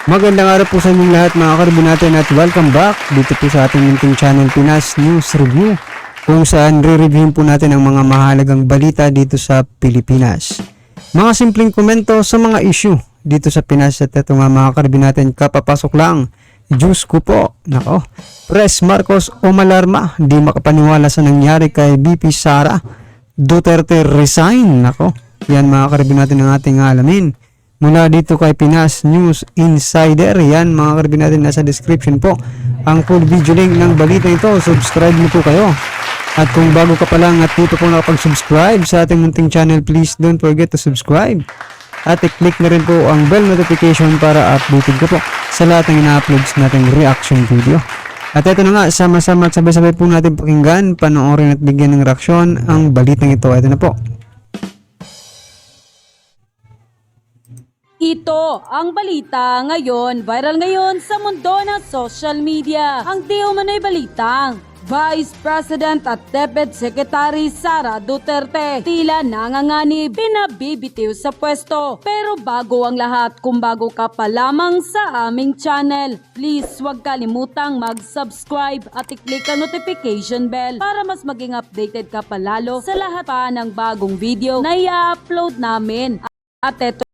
Magandang araw po sa inyong lahat mga karibin natin at welcome back dito po sa ating munting channel Pinas News Review, kung saan re-reviewin po natin ang mga mahalagang balita dito sa Pilipinas. Mga simpleng komento sa mga issue dito sa Pinas at ito nga mga karibin natin, kapapasok lang. Diyos ko po, nako, Pres Marcos umalarma, di makapaniwala sa nangyari kay BP Sara Duterte resign. Nako, yan mga karibin natin ang ating alamin mula dito kay Pinas News Insider. Yan mga karibin natin, nasa description po ang full video link ng balita ito. Subscribe mo po kayo. At kung bago ka pa lang at dito po nakapag-subscribe sa ating munting channel, please don't forget to subscribe. At i-click na rin po ang bell notification para updated ka po sa lahat ng ina-uploads nating reaction video. At ito na nga, sama-sama at sabay-sabay po natin pakinggan, panoorin at bigyan ng reaksyon ang balitang ito. Ito na po. Ito ang balita ngayon, viral ngayon sa mundo ng social media. Ang di umano'y balitang Vice President at Deputy Secretary Sara Duterte tila nanganganib, pinabibitiw sa pwesto. Pero bago ang lahat, kung bago ka pa lamang sa aming channel, please huwag kalimutang mag-subscribe at i-click ang notification bell para mas maging updated ka palalo sa lahat pa ng bagong video na i-upload namin. At eto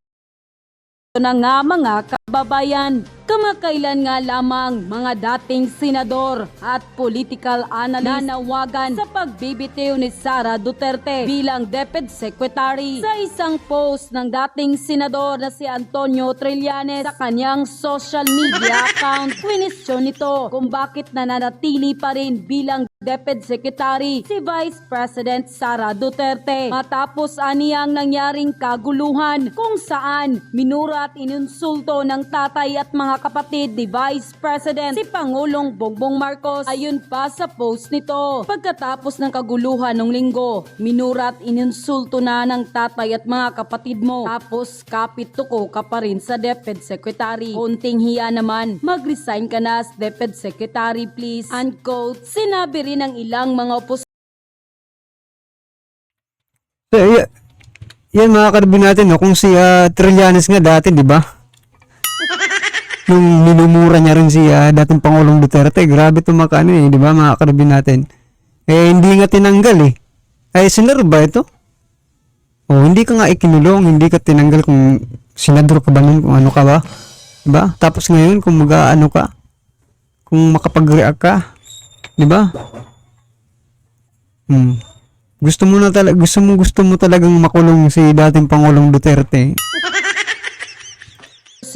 na nga mga kababayan, kamakailan nga lamang mga dating senador at political analyst nanawagan sa pagbibitiw ni Sara Duterte bilang Deputy Secretary. Sa isang post ng dating senador na si Antonio Trillanes sa kanyang social media account, kwinisyon nito kung bakit nananatili pa rin bilang Deputy Secretary si Vice President Sara Duterte matapos aniyang nangyaring kaguluhan kung saan minura at inunsulto ng tatay at mga kapatid ni Vice President si Pangulong Bongbong Marcos. Ayon pa sa post nito, pagkatapos ng kaguluhan nung linggo, minura at inunsulto na ng tatay at mga kapatid mo, tapos kapit tuko ka pa rin sa Deputy Secretary. Konting hiya naman, mag-resign ka na as Deputy Secretary please. Unquote. Sinabi rin ng ilang mga So, yan mga karibin natin, no? Kung si Trillanes nga dati, di ba? Nung minumura niya rin si dating Pangulong Duterte, grabe tumakano di ba mga karibin natin? Hindi nga tinanggal Ay, senador ba ito? Hindi ka nga ikinulong, hindi ka tinanggal kung senador ka ba nun, kung ano ka ba? Diba? Tapos ngayon, kung mag-ano ka, kung makapag-react ka, di ba? Gusto mo talagang makulong si dating Pangulong Duterte.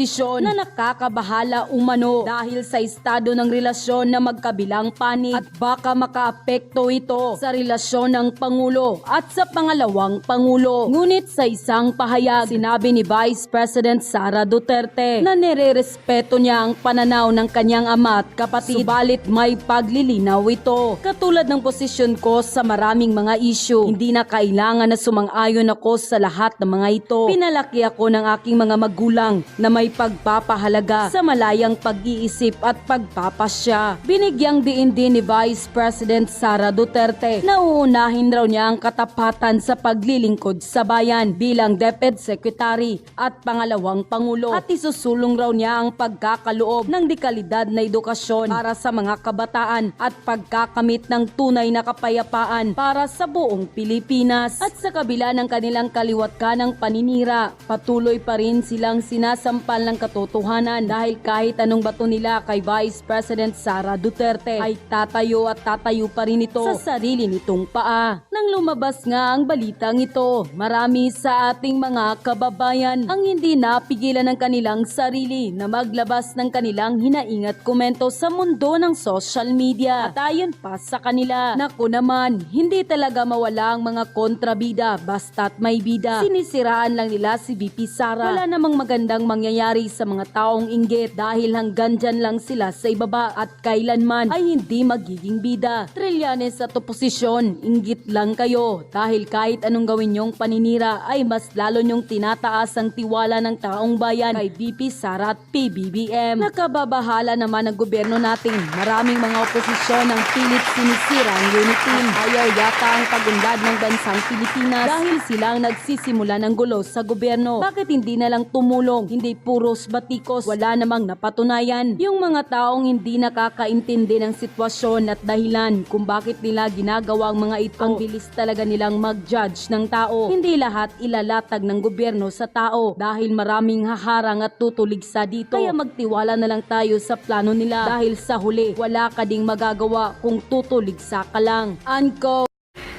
posisyon na nakakabahala umano dahil sa estado ng relasyon na magkabilang panig at baka makaapekto ito sa relasyon ng Pangulo at sa pangalawang Pangulo. Ngunit sa isang pahayag, sinabi ni Vice President Sara Duterte na nirerespeto niya ang pananaw ng kanyang ama at kapatid, subalit may paglilinaw ito. Katulad ng posisyon ko sa maraming mga issue, hindi na kailangan na sumang-ayon ako sa lahat ng mga ito. Pinalaki ako ng aking mga magulang na may pagpapahalaga sa malayang pag-iisip at pagpapasya. Binigyang diin din ni Vice President Sara Duterte na uunahin raw niya ang katapatan sa paglilingkod sa bayan bilang Deputy Secretary at pangalawang Pangulo, at isusulong raw niya ang pagkakaloob ng dekalidad na edukasyon para sa mga kabataan at pagkakamit ng tunay na kapayapaan para sa buong Pilipinas. At sa kabila ng kanilang kaliwat kanang paninira, patuloy pa rin silang sinasampal ng katotohanan dahil kahit anong bato nila kay Vice President Sara Duterte ay tatayo at tatayo pa rin ito sa sarili nitong paa. Nang lumabas nga ang balitang ito, marami sa ating mga kababayan ang hindi napigilan ng kanilang sarili na maglabas ng kanilang hinaing at komento sa mundo ng social media. At ayon pa sa kanila, naku naman, hindi talaga mawala ang mga kontrabida basta't may bida. Sinisiraan lang nila si BP Sara. Wala namang magandang mangyayari sa mga taong inggit dahil hanggang dyan lang sila sa ibaba at kailanman ay hindi magiging bida. Trillanes at oposisyon, inggit lang kayo dahil kahit anong gawin nyong paninira ay mas lalo nyong tinataas ang tiwala ng taong bayan kay BP Sara at PBBM. Nakababahala naman ang gobyerno natin. Maraming mga oposisyon ang pilit sinisira ang unity. Ayaw yata ang pag-unlad ng bansang Pilipinas dahil silang nagsisimula ng gulo sa gobyerno. Bakit hindi na lang tumulong? Hindi po puros batikos. Wala namang napatunayan yung mga taong hindi nakakaintindi ng sitwasyon at dahilan kung bakit nila ginagawa ang mga ito. Ang bilis talaga nilang mag-judge ng tao. Hindi lahat ilalatag ng gobyerno sa tao dahil maraming haharang at tutuligsa dito. Kaya magtiwala na lang tayo sa plano nila dahil sa huli wala ka ding magagawa kung tutuligsa ka lang. Unquote.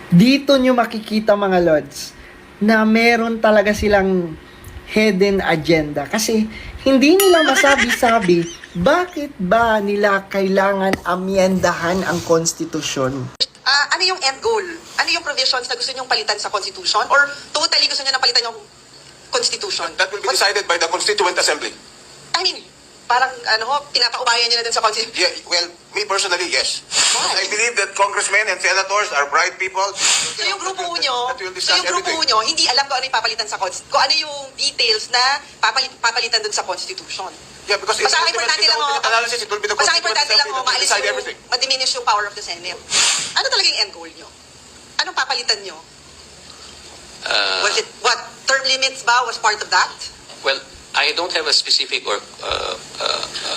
Dito nyo makikita mga Lods na meron talaga silang hidden agenda kasi hindi nila masabi-sabi bakit ba nila kailangan amyendahan ang konstitusyon. Ano yung end goal? Ano yung provisions na gusto nyong palitan sa Constitution? Or totally gusto nyo na palitan yung Constitution? That will be decided by the Constituent Assembly. I mean, parang pinapaubayan nyo na dun sa Constitution. Yeah, well, me personally, yes. Why? I believe that congressmen and senators are bright people. So yung grupo nyo, That will discuss everything. hindi alam kung ano yung papalitan sa Constitution. Kung ano yung details na papalitan dun sa Constitution. Yeah, because Basta ang in importante the lang ultimate analysis, it will be the basta ang Constituent importante lang Assembly that will maalis decide yung, everything. ma-diminish yung power of the Senate. Ano talaga yung end goal nyo? Anong papalitan nyo? Was it, term limits ba was part of that? Well, I don't have a specific or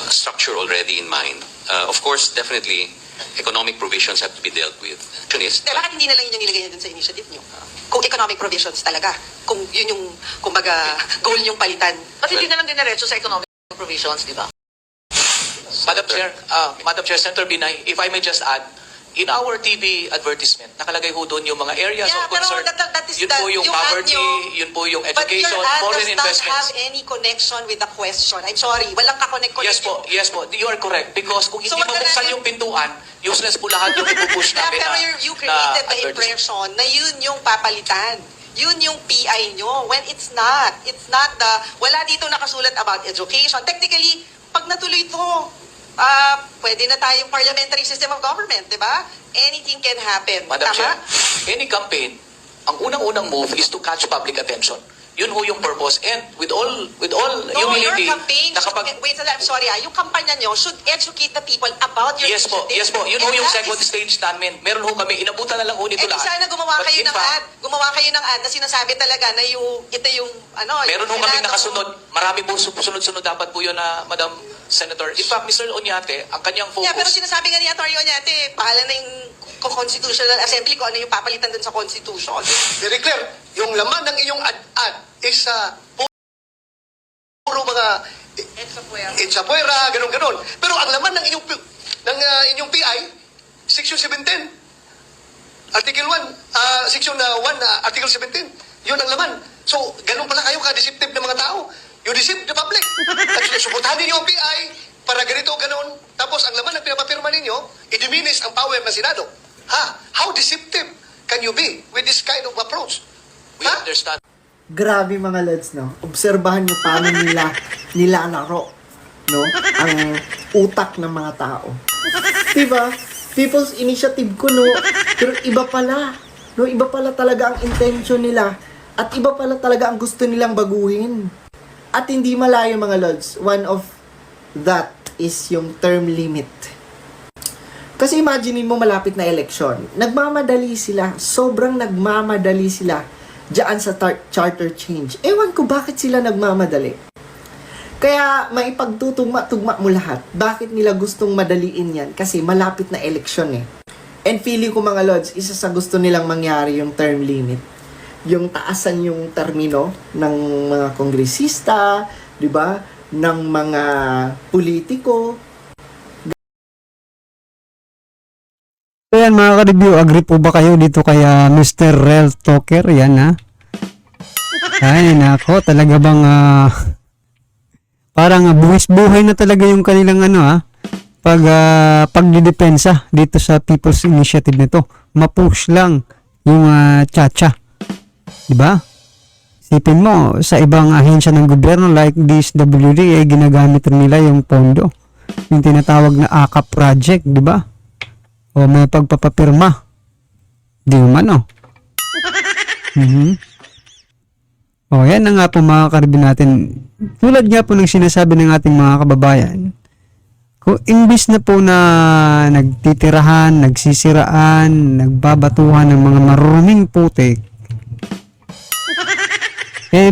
structure already in mind. Of course, definitely, economic provisions have to be dealt with. Bakit hindi na lang yun yung nilagay nyo dun sa initiative nyo? Kung economic provisions talaga, kung yun yung, kumbaga, goal yung palitan. Ba't hindi na lang dinaretso sa economic provisions, di ba? Madam Chair, Senator Binay, if I may just add, in our TV advertisement, nakalagay ho doon yung mga areas Yeah, of concern. pero that is Yun po yung poverty, yun po yung But your education, ad foreign does not have investments. any connection with the question. I'm sorry, walang ka-connect. Yes po, you are correct. Because kung hindi So, wag na mabuksan natin- yung pintuan, useless po lahat yung ipupush Yeah, namin pero na you created the advertisement. impression na yun yung papalitan. Yun yung PI nyo. When it's not. It's not wala dito nakasulat about education. Technically, pag natuloy ito, pwede na tayong parliamentary system of government, di ba? Anything can happen. Madam Tama? Chair, any campaign, ang unang-unang move is to catch public attention. Yun ho yung purpose. And with all No, your humility, campaign, wait, I'm sorry, yung kampanya nyo should educate the people about your Yes po. Yun ho And yung that second is- stage namin. Meron ho kami, inabutan na lang ho nito Eh, di lahat. sana gumawa But kayo in ng fact, ad. Gumawa kayo ng ad na sinasabi talaga na ito yung, meron ho yung kami Senado. nakasunod. Marami po sunod-sunod dapat po yun na Madam Senator. In fact, Mr. Onyate, ang kanyang focus... Yeah, pero sinasabi nga ni Atty. Onyate, pahala na yung Constitutional Assembly kung ano yung papalitan dun sa Constitution. Very clear. Yung laman ng iyong ad is puro mga itsapuera, ganun-ganun. Pero ang laman ng inyong PI, Section 17, Article 1, Section 1, Article 17. Yun ang laman. So, ganun pala kayo ka-deceptive ng mga tao. You deceive the public. At suportahan ninyo ang PI para ganito, ganun. Tapos, ang laman ng pinapapirma ninyo, i-diminish ang power ng Senado. How deceptive can you be with this kind of approach? We understand. Grabe mga Lods, no? Obserbahan nyo paano nila nilalaro, no? Ang utak ng mga tao. Diba? People's initiative ko, no? Pero iba pala. No? Iba pala talaga ang intention nila. At iba pala talaga ang gusto nilang baguhin. At hindi malayo mga Lods. One of that is yung term limit. Kasi imaginein mo malapit na eleksyon. Nagmamadali sila. Sobrang nagmamadali sila diyan sa charter change. Ewan ko bakit sila nagmamadali. Kaya maipagtutugma-tugma mo lahat. Bakit nila gustong madaliin yan? Kasi malapit na eleksyon eh. And feeling ko mga Lods, isa sa gusto nilang mangyari yung term limit. Yung taasan yung termino ng mga kongresista, di ba? Ng mga politiko. So yan mga ka-review, agree po ba kayo dito kay Mr. Rel Talker? Yan ha. Ay nako, talaga bang parang buwis-buhay na talaga yung kanilang pagdidepensa dito sa People's Initiative nito. Ma-push lang yung tsa-tsa. Diba? Sipin mo, sa ibang ahensya ng gobyerno like DSWD, ginagamit rin nila yung pondo. Yung tinatawag na AKAP project, diba? O may pagpapapirma. Di naman, oh. O, yan na nga po mga karibin natin. Tulad nga po ng sinasabi ng ating mga kababayan, kung imbis na po na nagtitirahan, nagsisiraan, nagbabatuhan ng mga maruming putik,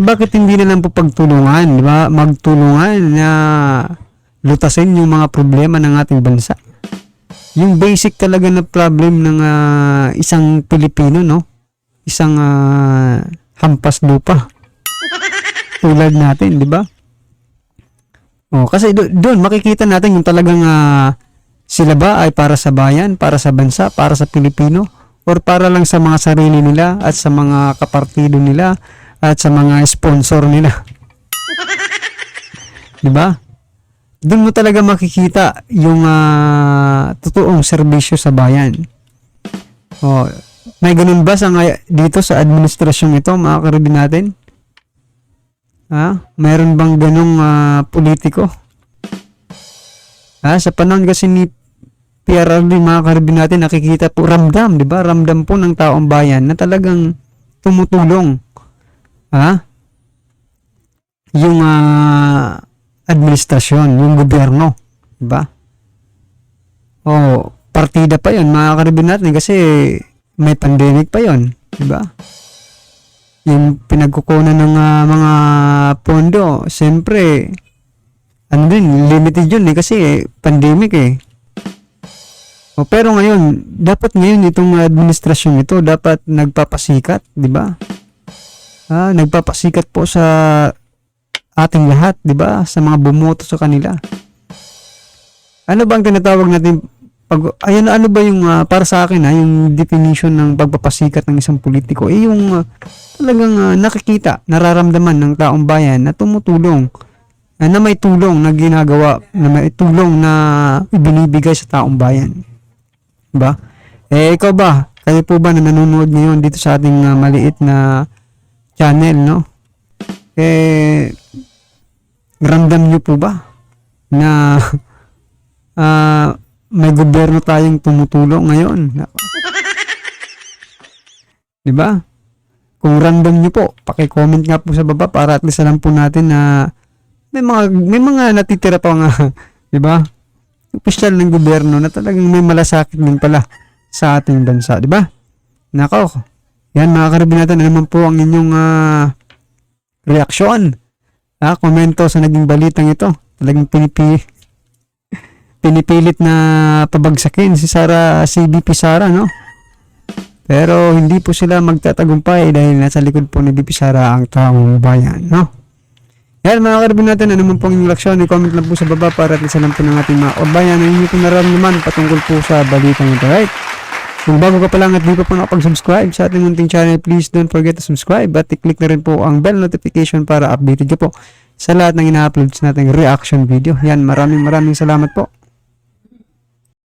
bakit hindi na lang po pagtulungan, di ba? Magtulungan na lutasin yung mga problema ng ating bansa. Yung basic talaga na problem ng isang Pilipino, no? Isang hampas lupa. Tulad natin, di ba? Oh, kasi doon makikita natin yung talagang sila ba ay para sa bayan, para sa bansa, para sa Pilipino, or para lang sa mga sarili nila at sa mga kapartido nila at sa mga sponsor nila. Di ba? Doon mo talaga makikita yung totoong serbisyo sa bayan. Oh, may ganun ba dito sa administrasyong ito, mga karibin natin? Mayroon bang ganung politiko? Sa panahon kasi ni PRRD, mga karibin natin, nakikita po, ramdam, di ba? Ramdam po ng taong bayan na talagang tumutulong. Yung administrasyon, yung gobyerno, di ba? Partida pa yon, mga karibin natin, kasi may pandemic pa yon, di ba? Yung pinagkukunan ng mga pondo, siyempre, limited yun kasi pandemic pero ngayon, dapat ngayon itong administrasyon ito, dapat nagpapasikat, di ba? Nagpapasikat po sa ating lahat, di ba? Sa mga bumoto sa kanila. Ano ba ang tinatawag natin ano ba yung para sa akin yung definition ng pagpapasikat ng isang politiko? Yung talagang nakikita, nararamdaman ng taong bayan na tumutulong, na may tulong na ginagawa, na may tulong na ibinibigay sa taong bayan. Diba? Ikaw ba? Kayo po ba na nanonood ngayon dito sa ating maliit na channel, no? Ramdam nyo po ba na may gobyerno tayong tumutulong ngayon? Diba? Kung random nyo po, paki-comment nga po sa baba para at least alam po natin na may mga natitira pa nga, diba? Opisyal ng gobyerno na talagang may malasakit din pala sa ating bansa, diba? Nako, yan mga karibin natin, ano naman po ang inyong reaksyon? Komento sa naging balitang ito. Talagang pinipilit na pabagsakin si VP Sara, no? Pero hindi po sila magtatagumpay dahil nasa likod po ni VP Sara ang taong bayan, no? Yan mga karibin natin, ano naman po ang inyong reaksyon? I-comment lang po sa baba para at least alam po ng ating mga kabayan na inyo po nararamdaman patungkol po sa balitang ito, right? Kung bago ka pa lang at di pa po nakapag-subscribe sa ating munting channel, please don't forget to subscribe at i-click na rin po ang bell notification para updated ka po sa lahat ng ina-upload nating reaction video. Yan, maraming salamat po.